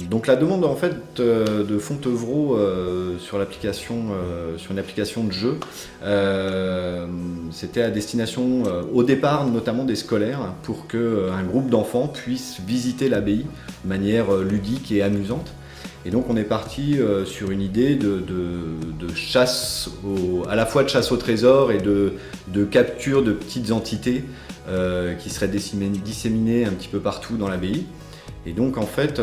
Donc la demande en fait de Fontevraud sur une application de jeu, c'était à destination au départ notamment des scolaires pour qu'un groupe d'enfants puisse visiter l'abbaye de manière ludique et amusante. Et donc on est parti sur une idée de chasse, à la fois de chasse au trésor et de capture de petites entités qui seraient disséminées un petit peu partout dans l'abbaye. Et donc en fait,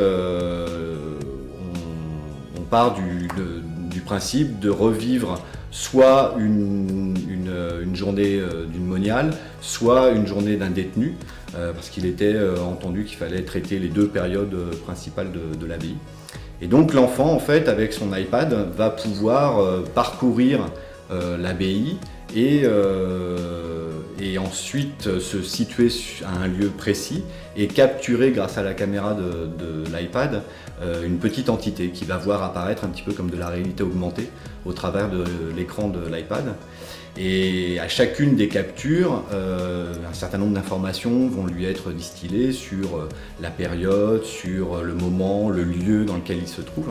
on part du principe de revivre soit une journée d'une moniale, soit une journée d'un détenu, parce qu'il était entendu qu'il fallait traiter les deux périodes principales de l'abbaye. Et donc l'enfant, en fait, avec son iPad, va pouvoir parcourir l'abbaye et ensuite se situer à un lieu précis et capturer grâce à la caméra de l'iPad une petite entité qui va voir apparaître un petit peu comme de la réalité augmentée au travers de l'écran de l'iPad. Et à chacune des captures, un certain nombre d'informations vont lui être distillées sur la période, sur le moment, le lieu dans lequel il se trouve.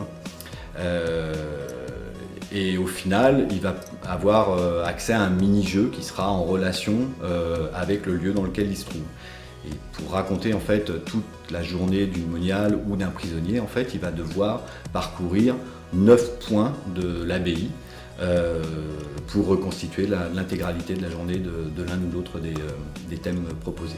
Et au final, il va avoir accès à un mini-jeu qui sera en relation avec le lieu dans lequel il se trouve. Et pour raconter en fait toute la journée d'une moniale ou d'un prisonnier, en fait, il va devoir parcourir 9 points de l'abbaye pour reconstituer l'intégralité de la journée de l'un ou l'autre des thèmes proposés.